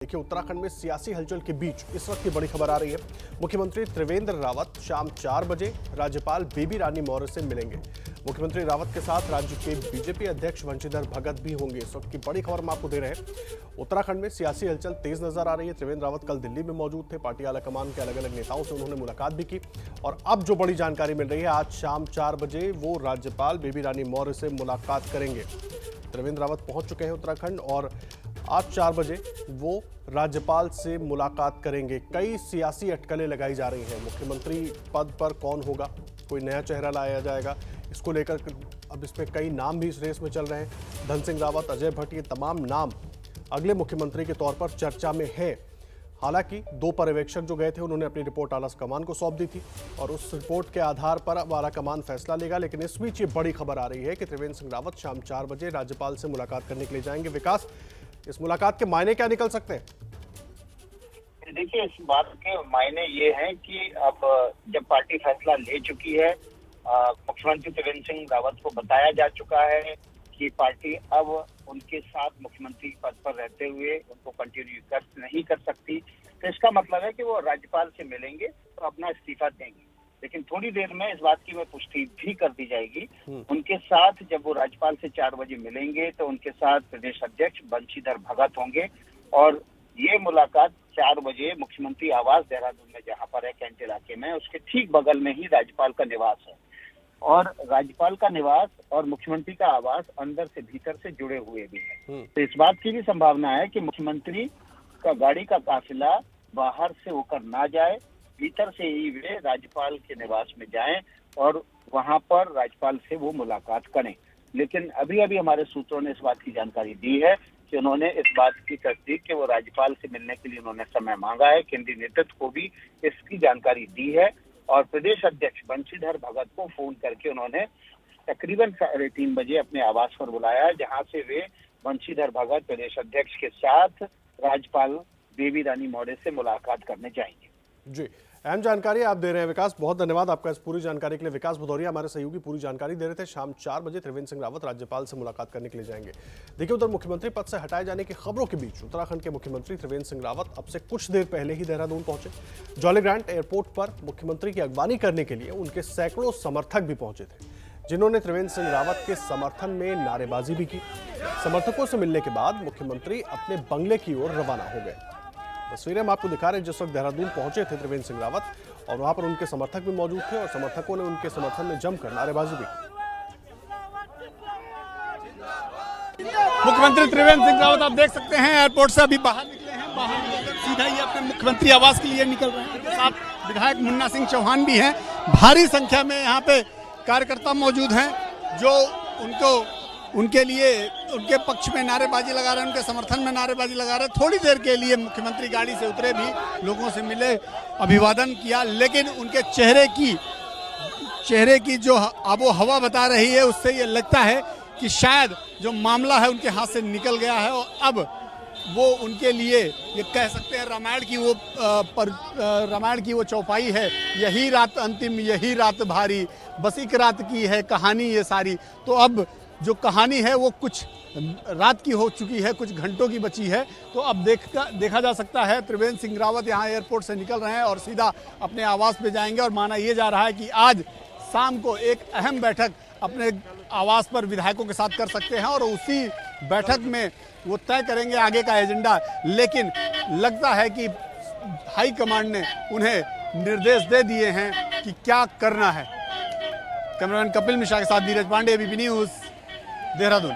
देखिए, उत्तराखंड में सियासी हलचल के बीच इस वक्त की बड़ी खबर आ रही है। मुख्यमंत्री त्रिवेंद्र रावत शाम 4 बजे राज्यपाल बेबी रानी मौर्य से मिलेंगे। मुख्यमंत्री रावत के साथ राज्य के बीजेपी अध्यक्ष बंशीधर भगत भी होंगे। इस वक्त की बड़ी खबर हम आपको दे रहे हैं। उत्तराखंड में सियासी हलचल तेज नजर आ रही है। त्रिवेंद्र रावत कल दिल्ली में मौजूद थे। पार्टी आलाकमान के अलग अलग नेताओं से उन्होंने मुलाकात भी की और अब जो बड़ी जानकारी मिल रही है, आज शाम 4 बजे वो राज्यपाल बेबी रानी मौर्य से मुलाकात करेंगे। त्रिवेंद्र रावत पहुंच चुके हैं उत्तराखंड और आज 4 बजे वो राज्यपाल से मुलाकात करेंगे। कई सियासी अटकलें लगाई जा रही हैं। मुख्यमंत्री पद पर कौन होगा, कोई नया चेहरा लाया जाएगा, इसको लेकर अब इसमें कई नाम भी इस रेस में चल रहे हैं। धन सिंह रावत, अजय भट्ट, ये तमाम नाम अगले मुख्यमंत्री के तौर पर चर्चा में हैं। हालांकि 2 पर्यवेक्षक जो गए थे उन्होंने अपनी रिपोर्ट आलाकमान को सौंप दी थी और उस रिपोर्ट के आधार पर अब आलाकमान फैसला लेगा। लेकिन इस बीच ये बड़ी खबर आ रही है कि त्रिवेंद्र सिंह रावत शाम 4 बजे राज्यपाल से मुलाकात करने के लिए जाएंगे। विकास, इस मुलाकात के मायने क्या निकल सकते हैं? देखिए, इस बात के मायने ये हैं कि अब जब पार्टी फैसला ले चुकी है, मुख्यमंत्री त्रिवेंद्र सिंह रावत को बताया जा चुका है कि पार्टी अब उनके साथ मुख्यमंत्री पद पर रहते हुए उनको कंटिन्यू नहीं कर सकती, तो इसका मतलब है कि वो राज्यपाल से मिलेंगे तो अपना इस्तीफा देंगे। लेकिन थोड़ी देर में इस बात की मैं पुष्टि भी कर दी जाएगी। उनके साथ जब वो राज्यपाल से 4 बजे मिलेंगे तो उनके साथ प्रदेश अध्यक्ष बंशीधर भगत होंगे और ये मुलाकात 4 बजे मुख्यमंत्री आवास देहरादून में, जहां पर है कैंट इलाके में, उसके ठीक बगल में ही राज्यपाल का निवास है। और राज्यपाल का निवास और मुख्यमंत्री का आवास अंदर से भीतर से जुड़े हुए भी हैं। तो इस बात की भी संभावना है कि मुख्यमंत्री का गाड़ी का काफिला बाहर से होकर ना जाए, भीतर से ही वे राज्यपाल के निवास में जाएं और वहां पर राज्यपाल से वो मुलाकात करें। लेकिन अभी अभी हमारे सूत्रों ने इस बात की जानकारी दी है कि उन्होंने इस बात की तस्दीक कि वो राज्यपाल से मिलने के लिए उन्होंने समय मांगा है। केंद्रीय नेतृत्व को भी इसकी जानकारी दी है और प्रदेश अध्यक्ष बंशीधर भगत को फोन करके उन्होंने तकरीबन 3:30 बजे अपने आवास पर बुलाया, जहां से वे बंशीधर भगत प्रदेश अध्यक्ष के साथ राज्यपाल बेबी रानी मौर्य से मुलाकात करने जाएंगे। जी, अहम जानकारी आप दे रहे हैं विकास, बहुत धन्यवाद आपका इस पूरी जानकारी के लिए। विकास भदौरिया हमारे सहयोगी पूरी जानकारी दे रहे थे। शाम 4 बजे त्रिवेंद्र सिंह रावत राज्यपाल से मुलाकात करने के लिए जाएंगे। देखिए, उधर मुख्यमंत्री पद से हटाए जाने की खबरों के बीच उत्तराखंड के मुख्यमंत्री त्रिवेंद्र सिंह रावत अब से कुछ देर पहले ही देहरादून पहुंचे। जॉली ग्रांट एयरपोर्ट पर मुख्यमंत्री की अगवानी करने के लिए उनके सैकड़ों समर्थक भी पहुंचे थे, जिन्होंने त्रिवेंद्र सिंह रावत के समर्थन में नारेबाजी भी की। समर्थकों से मिलने के बाद मुख्यमंत्री अपने बंगले की ओर रवाना हो गए। तस्वीरें हम आपको दिखा रहे हैं जिस वक्त देहरादून पहुंचे थे त्रिवेंद्र सिंह रावत और वहां पर उनके समर्थक भी मौजूद थे और समर्थकों ने उनके समर्थन में जमकर नारेबाजी भी की। मुख्यमंत्री त्रिवेंद्र सिंह रावत आप देख सकते हैं एयरपोर्ट से अभी बाहर निकले हैं। बाहर निकलकर सीधा ही अपने मुख्यमंत्री आवास के लिए निकल रहे हैं। उनके साथ विधायक मुन्ना सिंह चौहान भी हैं। भारी संख्या में यहाँ पे कार्यकर्ता मौजूद हैं जो उनके लिए उनके पक्ष में नारेबाजी लगा रहे हैं, उनके समर्थन में नारेबाजी लगा रहे हैं। थोड़ी देर के लिए मुख्यमंत्री गाड़ी से उतरे भी, लोगों से मिले, अभिवादन किया, लेकिन उनके चेहरे की जो आबो हवा बता रही है उससे ये लगता है कि शायद जो मामला है उनके हाथ से निकल गया है और अब वो उनके लिए ये कह सकते हैं रामायण की वो चौपाई है, यही रात अंतिम, यही रात भारी, बस एक रात की है कहानी ये सारी। तो अब जो कहानी है वो कुछ रात की हो चुकी है, कुछ घंटों की बची है। तो अब देखा जा सकता है त्रिवेंद्र सिंह रावत यहाँ एयरपोर्ट से निकल रहे हैं और सीधा अपने आवास पे जाएंगे और माना ये जा रहा है कि आज शाम को एक अहम बैठक अपने आवास पर विधायकों के साथ कर सकते हैं और उसी बैठक में वो तय करेंगे आगे का एजेंडा। लेकिन लगता है कि हाईकमांड ने उन्हें निर्देश दे दिए हैं कि क्या करना है। कैमरामैन कपिल मिश्रा के साथ नीरज पांडे, एबीपी न्यूज़, देहरादून।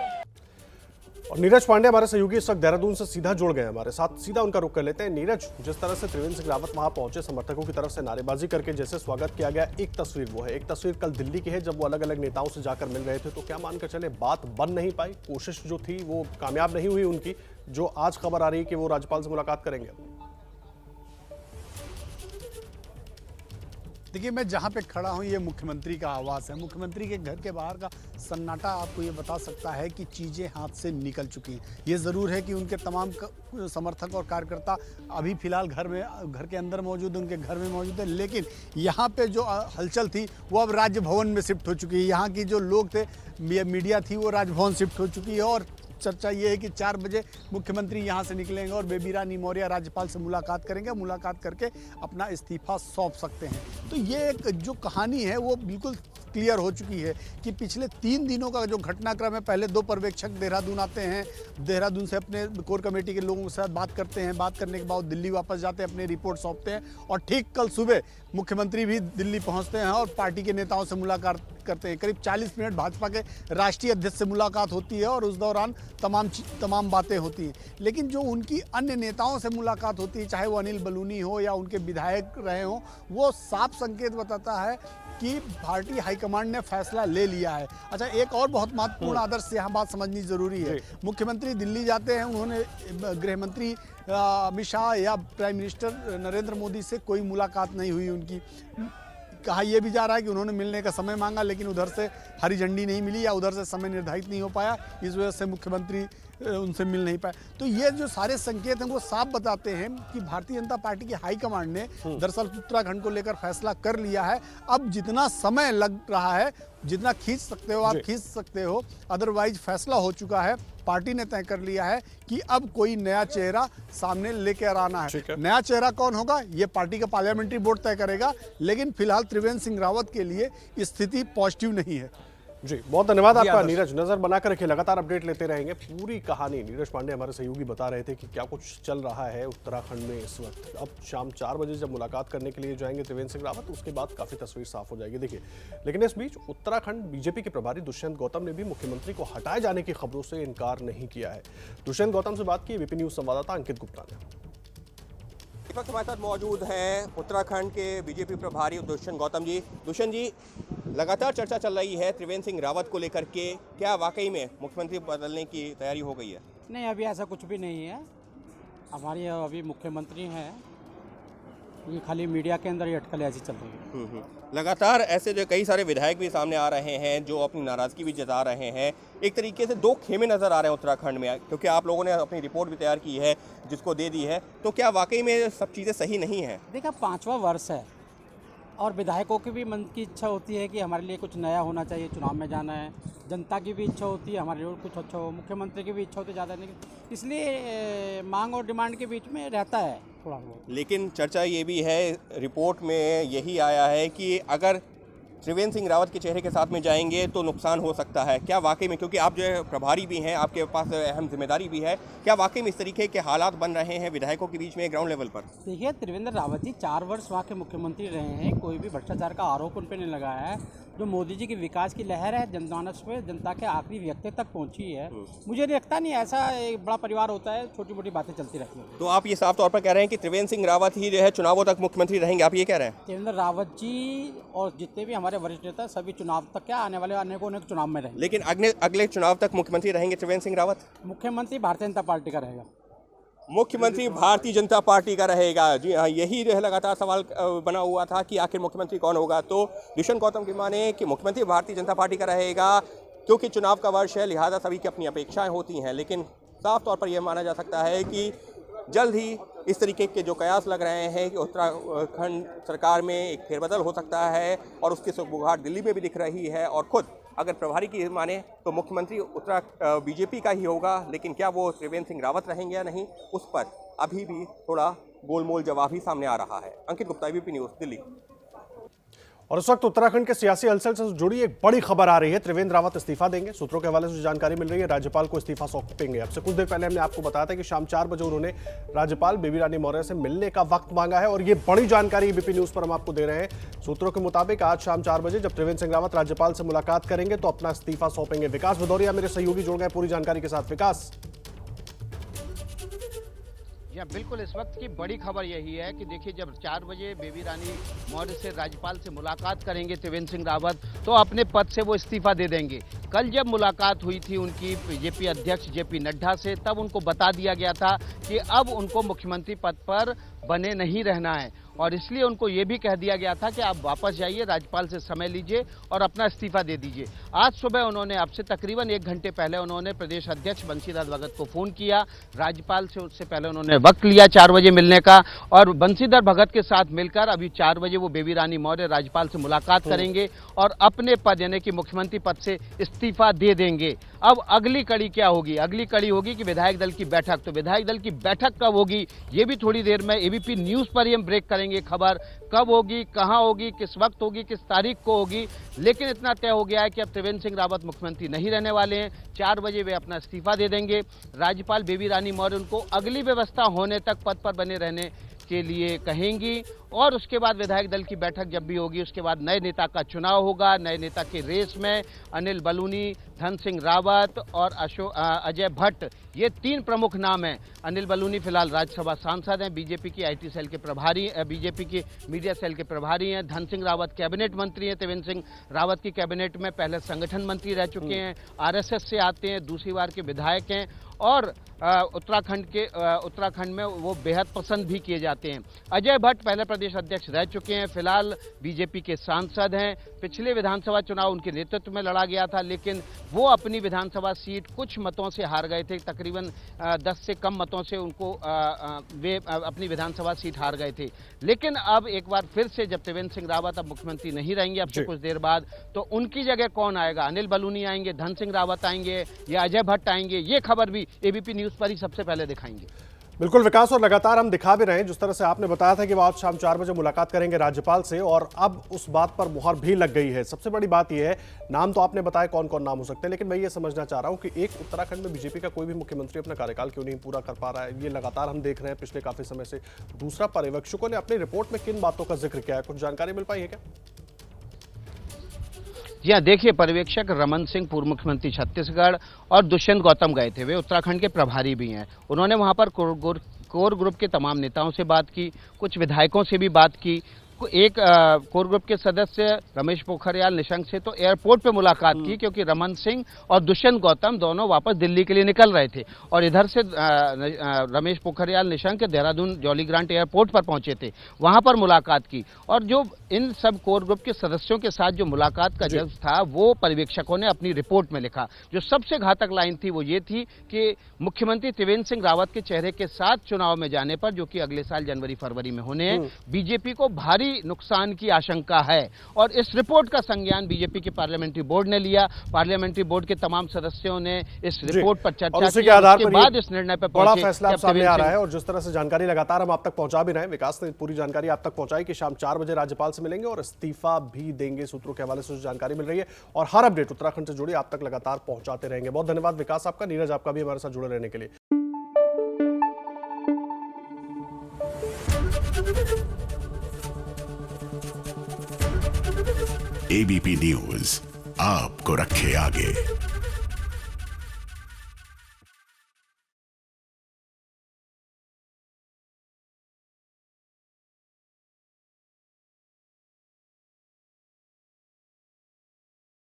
और नीरज पांडे हमारे सहयोगी इस वक्त देहरादून से सीधा जुड़ गए हमारे साथ, सीधा उनका रुख कर लेते हैं। नीरज, जिस तरह से त्रिवेंद्र सिंह रावत वहां पहुंचे, समर्थकों की तरफ से नारेबाजी करके जैसे स्वागत किया गया, एक तस्वीर वो है, एक तस्वीर कल दिल्ली की है जब वो अलग अलग नेताओं से जाकर मिल रहे थे। तो क्या मानकर चले बात बन नहीं पाई, कोशिश जो थी वो कामयाब नहीं हुई उनकी, जो आज खबर आ रही है कि वो राज्यपाल से मुलाकात करेंगे? देखिए, मैं जहाँ पे खड़ा हूँ ये मुख्यमंत्री का आवास है। मुख्यमंत्री के घर के बाहर का सन्नाटा आपको ये बता सकता है कि चीज़ें हाथ से निकल चुकी हैं। ये ज़रूर है कि उनके तमाम समर्थक और कार्यकर्ता अभी फिलहाल घर के अंदर मौजूद, उनके घर में मौजूद है, लेकिन यहाँ पे जो हलचल थी वो अब राजभवन में शिफ्ट हो चुकी है। यहाँ की जो लोग थे, मीडिया थी, वो राजभवन शिफ्ट हो चुकी है और चर्चा ये है कि 4 बजे मुख्यमंत्री यहाँ से निकलेंगे और बेबी रानी मौर्य राज्यपाल से मुलाकात करेंगे, मुलाकात करके अपना इस्तीफा सौंप सकते हैं। तो ये एक जो कहानी है वो बिल्कुल क्लियर हो चुकी है कि पिछले 3 दिनों का जो घटनाक्रम है, पहले 2 पर्यवेक्षक देहरादून आते हैं, देहरादून से अपने कोर कमेटी के लोगों के साथ बात करते हैं, बात करने के बाद दिल्ली वापस जाते हैं, अपनी रिपोर्ट सौंपते हैं और ठीक कल सुबह मुख्यमंत्री भी दिल्ली पहुंचते हैं और पार्टी के नेताओं से मुलाकात करते हैं। करीब 40 मिनट भाजपा के राष्ट्रीय अध्यक्ष से मुलाकात होती है और उस दौरान तमाम बातें होती हैं। लेकिन जो उनकी अन्य नेताओं से मुलाकात होती है, चाहे वो अनिल बलूनी हो या उनके विधायक रहे हों, वो साफ संकेत बताता है कि भारतीय हाईकमांड ने फैसला ले लिया है। अच्छा, एक और बहुत महत्वपूर्ण आदर्श यहाँ बात समझनी जरूरी है। मुख्यमंत्री दिल्ली जाते हैं, उन्होंने गृह मंत्री अमित शाह या प्राइम मिनिस्टर नरेंद्र मोदी से कोई मुलाकात नहीं हुई उनकी। कहा यह भी जा रहा है कि उन्होंने मिलने का समय मांगा, लेकिन उधर से हरी झंडी नहीं मिली या उधर से समय निर्धारित नहीं हो पाया, इस वजह से मुख्यमंत्री उनसे मिल नहीं पाए। तो ये जो सारे संकेत हैं वो साफ बताते हैं कि भारतीय जनता पार्टी की हाईकमांड ने दरअसल उत्तराखंड को लेकर फैसला कर लिया है। अब जितना समय लग रहा है, जितना खींच सकते हो आप खींच सकते हो, अदरवाइज फैसला हो चुका है। पार्टी ने तय कर लिया है कि अब कोई नया चेहरा सामने लेकर आना है। नया चेहरा कौन होगा ये पार्टी का पार्लियामेंट्री बोर्ड तय करेगा, लेकिन फिलहाल त्रिवेंद्र सिंह रावत के लिए स्थिति पॉजिटिव नहीं है। जी, बहुत धन्यवाद आपका नीरज। नजर बना कर रखिए, लगातार अपडेट लेते रहेंगे। पूरी कहानी नीरज पांडे हमारे सहयोगी बता रहे थे कि क्या कुछ चल रहा है उत्तराखंड में इस वक्त। अब शाम 4 बजे जब मुलाकात करने के लिए जाएंगे त्रिवेंद्र सिंह रावत, उसके बाद काफी तस्वीर साफ हो जाएगी। देखिए, लेकिन इस बीच उत्तराखंड बीजेपी के प्रभारी दुष्यंत गौतम ने भी मुख्यमंत्री को हटाए जाने की खबरों से इनकार नहीं किया है। दुष्यंत गौतम से बात की वीपी न्यूज संवाददाता अंकित गुप्ता ने। इस वक्त हमारे साथ मौजूद हैं उत्तराखंड के बीजेपी प्रभारी दुष्यंत गौतम जी। दुष्यंत जी, लगातार चर्चा चल रही है त्रिवेंद्र सिंह रावत को लेकर के, क्या वाकई में मुख्यमंत्री बदलने की तैयारी हो गई है? नहीं, अभी ऐसा कुछ भी नहीं है। हमारे अभी मुख्यमंत्री हैं, ये खाली मीडिया के अंदर ही अटकलें ऐसी चल रही है। लगातार ऐसे जो कई सारे विधायक भी सामने आ रहे हैं जो अपनी नाराजगी भी जता रहे हैं। एक तरीके से 2 खेमे नजर आ रहे हैं उत्तराखंड में, क्योंकि आप लोगों ने अपनी रिपोर्ट भी तैयार की है जिसको दे दी है। तो क्या वाकई में सब चीज़ें सही नहीं है? देखा, 5वां वर्ष है और विधायकों की भी मन की इच्छा होती है कि हमारे लिए कुछ नया होना चाहिए, चुनाव में जाना है। जनता की भी इच्छा होती है हमारे लिए कुछ अच्छा हो, मुख्यमंत्री की भी इच्छा होती है ज़्यादा नहीं, इसलिए मांग और डिमांड के बीच में रहता है थोड़ा बहुत। लेकिन चर्चा ये भी है, रिपोर्ट में यही आया है कि अगर त्रिवेंद्र सिंह रावत के चेहरे के साथ में जाएंगे तो नुकसान हो सकता है। क्या वाकई में, क्योंकि आप जो है प्रभारी भी हैं, आपके पास अहम जिम्मेदारी भी है, क्या वाकई में इस तरीके के हालात बन रहे हैं विधायकों के बीच में ग्राउंड लेवल पर? देखिए, त्रिवेंद्र रावत जी 4 वर्ष वहाँ के मुख्यमंत्री रहे हैं, कोई भी भ्रष्टाचार का आरोप उन पर नहीं लगाया है। जो मोदी जी की विकास की लहर है जनमानस पे, जनता के आखिरी व्यक्ति तक पहुंची है। मुझे लगता नहीं ऐसा एक बड़ा परिवार होता है, छोटी मोटी बातें चलती रहती हैं। तो आप ये साफ तौर पर कह रहे हैं कि त्रिवेंद्र सिंह रावत ही जो है चुनावों तक मुख्यमंत्री रहेंगे, आप ये कह रहे हैं? त्रिवेंद्र रावत जी और जितने भी हमारे वरिष्ठ नेता सभी चुनाव तक, क्या आने वाले अनेकों चुनाव में रहेंगे। लेकिन अगले चुनाव तक मुख्यमंत्री रहेंगे त्रिवेंद्र सिंह रावत? मुख्यमंत्री भारतीय जनता पार्टी का रहेगा। मुख्यमंत्री भारतीय जनता पार्टी का रहेगा। जी हाँ, यही जो है लगातार सवाल बना हुआ था कि आखिर मुख्यमंत्री कौन होगा। तो दुष्यंत गौतम की माने कि मुख्यमंत्री भारतीय जनता पार्टी का रहेगा, क्योंकि चुनाव का वर्ष है, लिहाजा सभी की अपनी अपेक्षाएं होती हैं। लेकिन साफ तौर पर यह माना जा सकता है कि जल्द ही इस तरीके के जो कयास लग रहे हैं कि उत्तराखंड सरकार में एक फेरबदल हो सकता है और उसकी सुगबुगाहट दिल्ली में भी दिख रही है। और खुद अगर प्रभारी की माने तो मुख्यमंत्री बीजेपी का ही होगा, लेकिन क्या वो त्रिवेंद्र सिंह रावत रहेंगे या नहीं, उस पर अभी भी थोड़ा गोलमोल जवाब ही सामने आ रहा है। अंकित गुप्ता, वीपी न्यूज़, दिल्ली। और इस वक्त उत्तराखंड के सियासी हलचल से जुड़ी एक बड़ी खबर आ रही है। त्रिवेंद्र रावत इस्तीफा देंगे। सूत्रों के हवाले से जानकारी मिल रही है, राज्यपाल को इस्तीफा सौंपेंगे। अब से कुछ देर पहले हमने आपको बताया था कि शाम 4 बजे उन्होंने राज्यपाल बेबी रानी मौर्य से मिलने का वक्त मांगा है और ये बड़ी जानकारी बीपी न्यूज पर हम आपको दे रहे हैं। सूत्रों के मुताबिक आज शाम 4 बजे जब त्रिवेंद्र सिंह रावत राज्यपाल से मुलाकात करेंगे तो अपना इस्तीफा सौंपेंगे। विकास भदौरिया मेरे सहयोगी जुड़ गए पूरी जानकारी के साथ। विकास। या बिल्कुल, इस वक्त की बड़ी खबर यही है कि देखिए, जब 4 बजे बेबी रानी मौर्य से राज्यपाल से मुलाकात करेंगे त्रिवेंद्र सिंह रावत, तो अपने पद से वो इस्तीफा दे देंगे। कल जब मुलाकात हुई थी उनकी बीजेपी अध्यक्ष जेपी नड्डा से, तब उनको बता दिया गया था कि अब उनको मुख्यमंत्री पद पर बने नहीं रहना है और इसलिए उनको ये भी कह दिया गया था कि आप वापस जाइए, राज्यपाल से समय लीजिए और अपना इस्तीफा दे दीजिए। आज सुबह उन्होंने, अब से तकरीबन 1 घंटे पहले उन्होंने प्रदेश अध्यक्ष बंशीधर भगत को फोन किया। राज्यपाल से उससे पहले उन्होंने वक्त लिया 4 बजे मिलने का, और बंशीधर भगत के साथ मिलकर अभी 4 बजे वो बेबी रानी मौर्य राज्यपाल से मुलाकात करेंगे और अपने पद यानी कि मुख्यमंत्री पद से इस्तीफा दे देंगे। अब अगली कड़ी क्या होगी? अगली कड़ी होगी कि विधायक दल की बैठक। तो विधायक दल की बैठक कब होगी, ये भी थोड़ी देर में एबीपी न्यूज पर ही हम ब्रेक करेंगे। खबर कब होगी, कहां होगी, किस वक्त होगी, किस तारीख को होगी, लेकिन इतना तय हो गया है कि अब त्रिवेंद्र सिंह रावत मुख्यमंत्री नहीं रहने वाले हैं। 4 बजे वे अपना इस्तीफा दे देंगे। राज्यपाल बेबी रानी मौर्य उनको अगली व्यवस्था होने तक पद पर बने रहने के लिए कहेंगी, और उसके बाद विधायक दल की बैठक जब भी होगी उसके बाद नए नेता का चुनाव होगा। नए नेता के रेस में अनिल बलूनी, धन सिंह रावत और अजय भट्ट, ये 3 प्रमुख नाम हैं। अनिल बलूनी फिलहाल राज्यसभा सांसद हैं, बीजेपी की आईटी सेल के प्रभारी, बीजेपी की मीडिया सेल के प्रभारी हैं। धन सिंह रावत कैबिनेट मंत्री हैं, त्रिवेंद्र सिंह रावत की कैबिनेट में पहले संगठन मंत्री रह चुके हैं, आरएसएस से आते हैं, दूसरी बार के विधायक हैं, और उत्तराखंड में वो बेहद पसंद भी किए जाते हैं। अजय भट्ट पहले प्रदेश अध्यक्ष रह चुके हैं, फिलहाल बीजेपी के सांसद हैं। पिछले विधानसभा चुनाव उनके नेतृत्व में लड़ा गया था, लेकिन वो अपनी विधानसभा सीट कुछ मतों से हार गए थे, तकरीबन 10 से कम मतों से उनको वे अपनी विधानसभा सीट हार गए थे। लेकिन अब एक बार फिर से जब त्रिवेंद्र सिंह रावत अब मुख्यमंत्री नहीं रहेंगे अब से कुछ देर बाद, तो उनकी जगह कौन आएगा? अनिल बलूनी आएंगे, धन सिंह रावत आएंगे या अजय भट्ट आएंगे? ये खबर भी एबीपी न्यूज पर ही सबसे पहले दिखाएंगे। बिल्कुल विकास, और लगातार हम दिखा भी रहे हैं, जिस तरह से आपने बताया था कि वो आज शाम 4 बजे मुलाकात करेंगे राज्यपाल से, और अब उस बात पर मुहर भी लग गई है। सबसे बड़ी बात यह है, नाम तो आपने बताया कौन कौन नाम हो सकते हैं, लेकिन मैं ये समझना चाह रहा हूं कि एक उत्तराखंड में बीजेपी का कोई भी मुख्यमंत्री अपना कार्यकाल क्यों नहीं पूरा कर पा रहा है, ये लगातार हम देख रहे हैं पिछले काफी समय से। दूसरा, पर्यवेक्षकों ने अपनी रिपोर्ट में किन बातों का जिक्र किया है, कुछ जानकारी मिल पाई है क्या? जी हाँ, देखिए, पर्यवेक्षक रमन सिंह पूर्व मुख्यमंत्री छत्तीसगढ़ और दुष्यंत गौतम गए थे, वे उत्तराखंड के प्रभारी भी हैं। उन्होंने वहां पर कोर ग्रुप के तमाम नेताओं से बात की, कुछ विधायकों से भी बात की। एक कोर ग्रुप के सदस्य रमेश पोखरियाल निशंक से तो एयरपोर्ट पे मुलाकात की, क्योंकि रमन सिंह और दुष्यंत गौतम दोनों वापस दिल्ली के लिए निकल रहे थे, और इधर से Ramesh Pokhriyal Nishank Dehradun jolly grant airport पर पहुंचे थे, वहां पर मुलाकात की। और जो इन सब कोर ग्रुप के सदस्यों के साथ जो मुलाकात का जज्ब था, वो पर्यवेक्षकों ने अपनी रिपोर्ट में लिखा। जो सबसे घातक लाइन थी वो ये थी कि मुख्यमंत्री त्रिवेंद्र सिंह रावत के चेहरे के साथ चुनाव में जाने पर, जो कि अगले साल जनवरी-फरवरी में होने हैं, बीजेपी को भारी नुकसान की आशंका है। और इस रिपोर्ट का संज्ञान बीजेपी के पार्लियामेंट्री बोर्ड ने लिया। पार्लियामेंट्री बोर्ड के तमाम सदस्यों ने इस रिपोर्ट पर चर्चा की, उसके बाद इस निर्णय पर बड़ा फैसला सामने आ रहा है। और जिस तरह से जानकारी लगातार हम आप तक पहुंचा भी रहे हैं, विकास ने पूरी जानकारी आप तक पहुंचाई कि शाम 4 बजे राज्यपाल से मिलेंगे और इस्तीफा भी देंगे, सूत्रों के हवाले से जानकारी मिल रही है। और हर अपडेट उत्तराखंड से जुड़ी आप तक लगातार पहुंचाते रहेंगे। बहुत धन्यवाद विकास आपका। नीरज, आपका भी हमारे साथ जुड़े रहने के लिए। एबीपी न्यूज आपको रखे आगे।